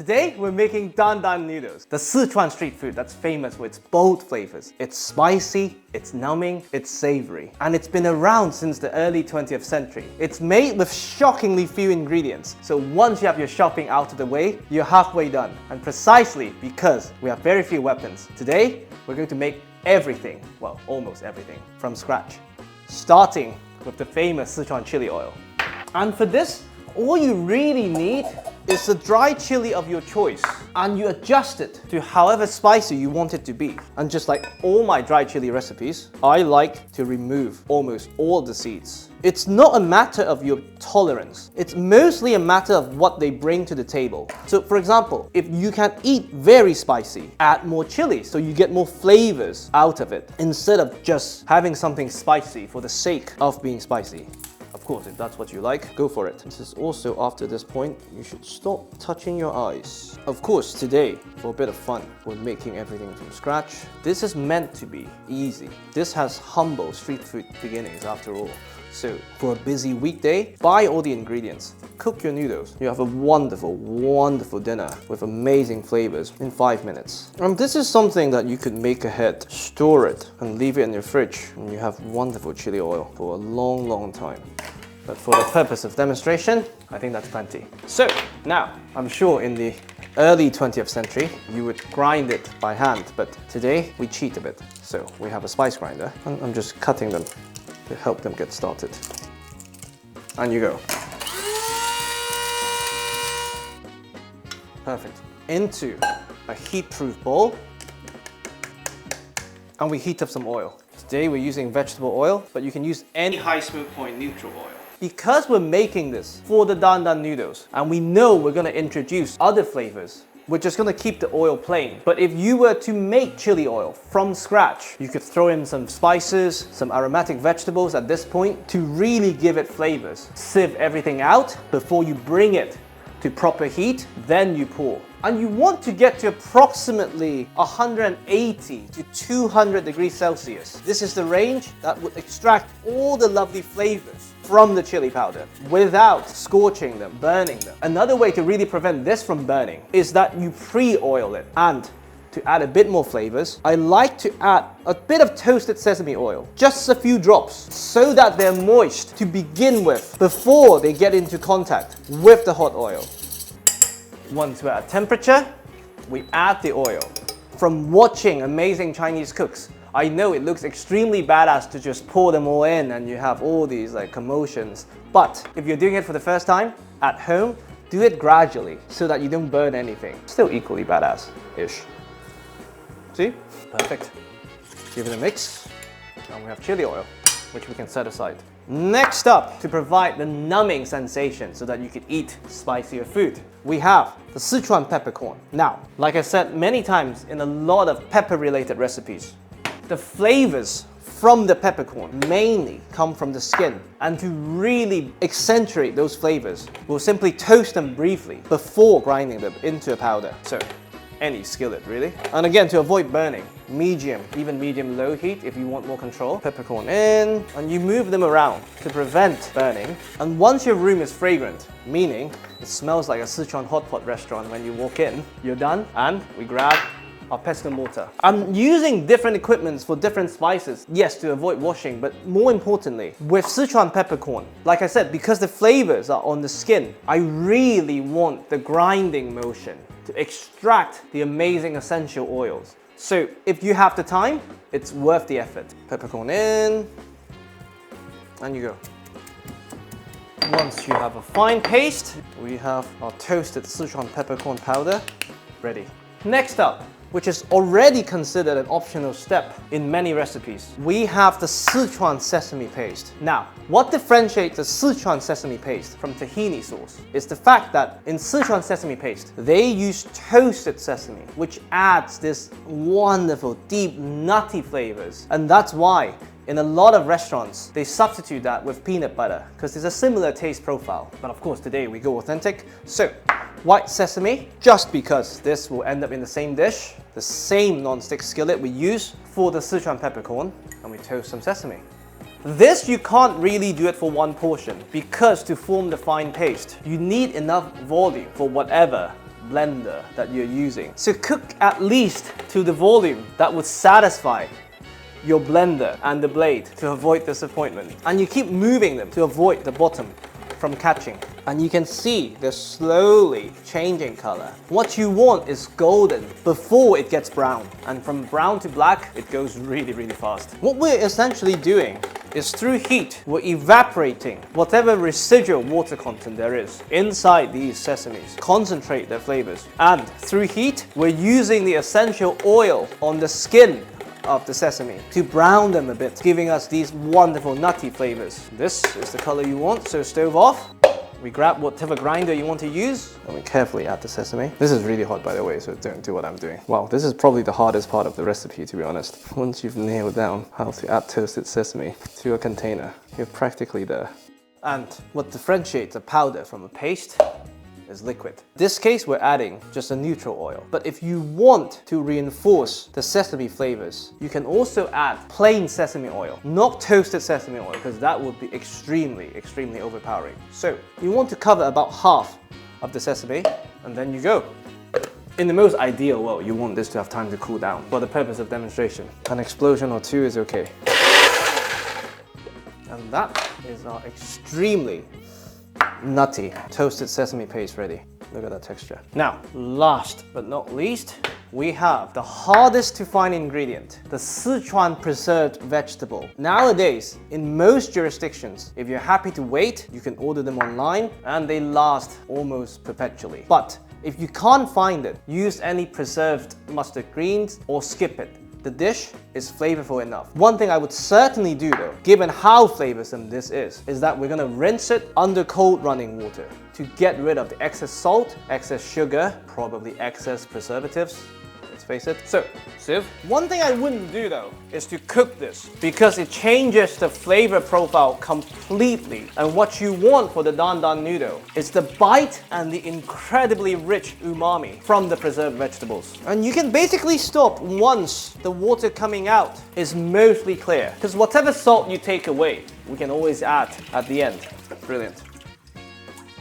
Today we're making Dan Dan Noodles, the Sichuan street food that's famous for its bold flavors. It's spicy, it's numbing, it's savory, and it's been around since the early 20th century. It's made with shockingly few ingredients, so once you have your shopping out of the way, you're halfway done. And precisely because we have very few weapons, today we're going to make everything, well, almost everything, from scratch. Starting with the famous Sichuan chili oil. And for this, all you really need is the dry chili of your choice, and you adjust it to however spicy you want it to be. And just like all my dry chili recipes, I like to remove almost all the seeds. It's not a matter of your tolerance, it's mostly a matter of what they bring to the table. So for example, if you can eat very spicy, add more chili so you get more flavors out of it, instead of just having something spicy for the sake of being spicy. Of course, if that's what you like, go for it. This is also after this point, you should stop touching your eyes. Of course, today, for a bit of fun, we're making everything from scratch. This is meant to be easy. This has humble street food beginnings after all. So, for a busy weekday, buy all the ingredients, cook your noodles. You have a wonderful, wonderful dinner with amazing flavors in 5 minutes. And this is something that you could make ahead, store it, and leave it in your fridge, and you have wonderful chili oil for a long, long time. But for the purpose of demonstration, I think that's plenty. So, now, I'm sure in the early 20th century, you would grind it by hand, but today, we cheat a bit. So, we have a spice grinder, and I'm just cutting them to help them get started. And you go. Perfect. Into a heat-proof bowl, and we heat up some oil. Today we're using vegetable oil, but you can use any high smoke point neutral oil. Because we're making this for the Dan Dan noodles, and we know we're going to introduce other flavors, we're just going to keep the oil plain. But if you were to make chili oil from scratch, you could throw in some spices, some aromatic vegetables at this point to really give it flavors. Sieve everything out before you bring it to proper heat, then you pour. And you want to get to approximately 180 to 200 degrees Celsius. This is the range that would extract all the lovely flavors from the chili powder without scorching them, burning them. Another way to really prevent this from burning is that you pre-oil it. And to add a bit more flavors, I like to add a bit of toasted sesame oil, just a few drops, so that they're moist to begin with before they get into contact with the hot oil. Once we're at temperature, we add the oil. From watching amazing Chinese cooks, I know it looks extremely badass to just pour them all in and you have all these like commotions. But if you're doing it for the first time at home, do it gradually so that you don't burn anything. Still equally badass-ish. See? Perfect. Give it a mix, and we have chili oil, which we can set aside. Next up, to provide the numbing sensation so that you could eat spicier food, we have the Sichuan peppercorn. Now, like I said many times in a lot of pepper-related recipes, the flavors from the peppercorn mainly come from the skin. And to really accentuate those flavors, we'll simply toast them briefly before grinding them into a powder. So, any skillet really. And again, to avoid burning, medium, even medium-low heat if you want more control. Peppercorn in, and you move them around to prevent burning. And once your room is fragrant, meaning it smells like a Sichuan hot pot restaurant when you walk in, you're done, and we grab our pestle and mortar. I'm using different equipments for different spices, yes, to avoid washing, but more importantly, with Sichuan peppercorn, like I said, because the flavors are on the skin, I really want the grinding motion to extract the amazing essential oils. So if you have the time, it's worth the effort. Peppercorn in, and you go. Once you have a fine paste, we have our toasted Sichuan peppercorn powder ready. Next up, which is already considered an optional step in many recipes, we have the Sichuan sesame paste. Now, what differentiates the Sichuan sesame paste from tahini sauce is the fact that in Sichuan sesame paste, they use toasted sesame, which adds this wonderful, deep, nutty flavors. And that's why in a lot of restaurants, they substitute that with peanut butter because there's a similar taste profile. But of course, today we go authentic. So, white sesame, just because this will end up in the same dish, the same non-stick skillet we use for the Sichuan peppercorn, and we toast some sesame. This you can't really do it for one portion because to form the fine paste, you need enough volume for whatever blender that you're using. So cook at least to the volume that would satisfy your blender and the blade to avoid disappointment. And you keep moving them to avoid the bottom from catching. And you can see they're slowly changing color. What you want is golden before it gets brown. And from brown to black, it goes really, really fast. What we're essentially doing is through heat, we're evaporating whatever residual water content there is inside these sesames, concentrate their flavors. And through heat, we're using the essential oil on the skin of the sesame to brown them a bit, giving us these wonderful nutty flavors. This is the color you want, so stove off. We grab whatever grinder you want to use and we carefully add the sesame. This is really hot, by the way, so don't do what I'm doing. Wow, this is probably the hardest part of the recipe, to be honest. Once you've nailed down how to add toasted sesame to a container, you're practically there. And what differentiates a powder from a paste is liquid. In this case, we're adding just a neutral oil. But if you want to reinforce the sesame flavors, you can also add plain sesame oil, not toasted sesame oil, because that would be extremely, extremely overpowering. So you want to cover about half of the sesame, and then you go. In the most ideal world, you want this to have time to cool down for the purpose of demonstration. An explosion or two is okay. And that is our extremely nutty toasted sesame paste ready. Look at that texture. Now, last but not least, we have the hardest to find ingredient, the Sichuan preserved vegetable. Nowadays, in most jurisdictions, if you're happy to wait, you can order them online and they last almost perpetually. But if you can't find it, use any preserved mustard greens or skip it. The dish is flavorful enough. One thing I would certainly do though, given how flavorsome this is that we're gonna rinse it under cold running water to get rid of the excess salt, excess sugar, probably excess preservatives. Let's face it. So, sieve. One thing I wouldn't do though is to cook this because it changes the flavor profile completely. And what you want for the Dan Dan noodle is the bite and the incredibly rich umami from the preserved vegetables. And you can basically stop once the water coming out is mostly clear. Because whatever salt you take away, we can always add at the end. Brilliant.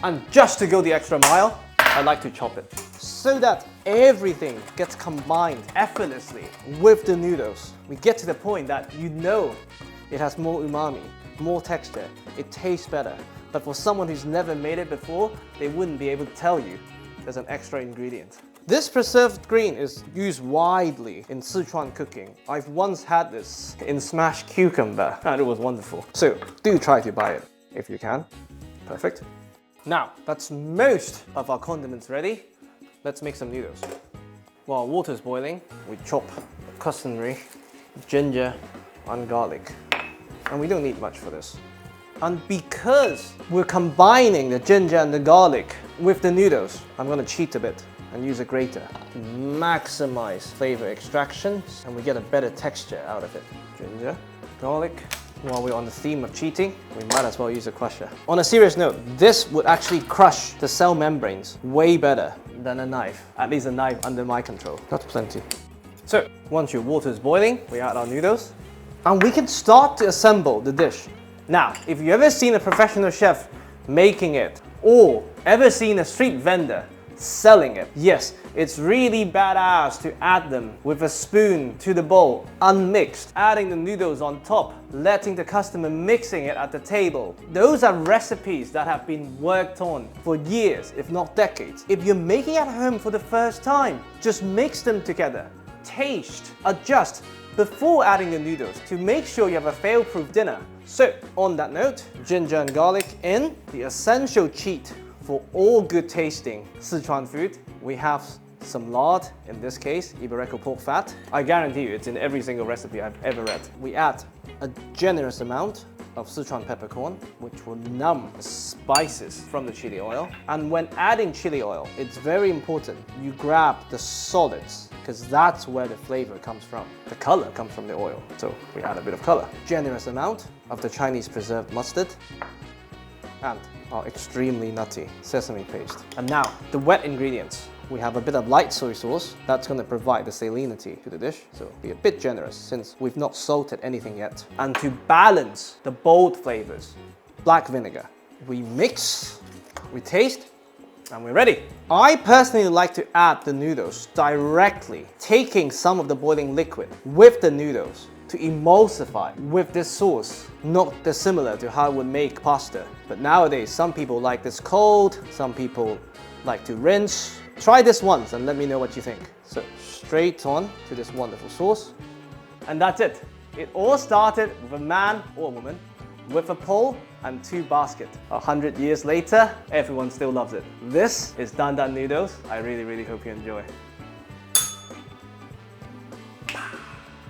And just to go the extra mile, I like to chop it so that everything gets combined effortlessly with the noodles. We get to the point that you know it has more umami, more texture, it tastes better. But for someone who's never made it before, they wouldn't be able to tell you there's an extra ingredient. This preserved green is used widely in Sichuan cooking. I've once had this in smashed cucumber and it was wonderful. So do try to buy it if you can. Perfect. Now, that's most of our condiments ready. Let's make some noodles. While water's boiling, we chop customary ginger and garlic. And we don't need much for this. And because we're combining the ginger and the garlic with the noodles, I'm gonna cheat a bit and use a grater to maximize flavor extraction and we get a better texture out of it. Ginger, garlic. While we're on the theme of cheating, we might as well use a crusher. On a serious note, this would actually crush the cell membranes way better than a knife. At least a knife under my control. That's plenty. So, once your water is boiling, we add our noodles. And we can start to assemble the dish. Now, if you've ever seen a professional chef making it, or ever seen a street vendor selling it, yes, it's really badass to add them with a spoon to the bowl, unmixed, adding the noodles on top, letting the customer mixing it at the table. Those are recipes that have been worked on for years, if not decades. If you're making at home for the first time, just mix them together, taste, adjust before adding the noodles to make sure you have a fail-proof dinner. So, on that note, ginger and garlic in, the essential cheat for all good tasting Sichuan food. We have some lard, in this case, Iberico pork fat. I guarantee you it's in every single recipe I've ever read. We add a generous amount of Sichuan peppercorn, which will numb the spices from the chili oil. And when adding chili oil, it's very important you grab the solids, because that's where the flavor comes from. The color comes from the oil, so we add a bit of color. Generous amount of the Chinese preserved mustard, and our extremely nutty sesame paste. And now, the wet ingredients. We have a bit of light soy sauce. That's going to provide the salinity to the dish, so be a bit generous since we've not salted anything yet. And to balance the bold flavors, black vinegar. We mix, we taste, And we're ready. I personally like to add the noodles directly, taking some of the boiling liquid with the noodles to emulsify with this sauce, not dissimilar to how I would make pasta. But nowadays, some people like this cold, some people like to rinse. Try this once and let me know what you think. So straight on to this wonderful sauce. And that's it. It all started with a man or woman with a pole and 2 baskets. 100 years later, everyone still loves it. This is Dan Dan Noodles. I really hope you enjoy.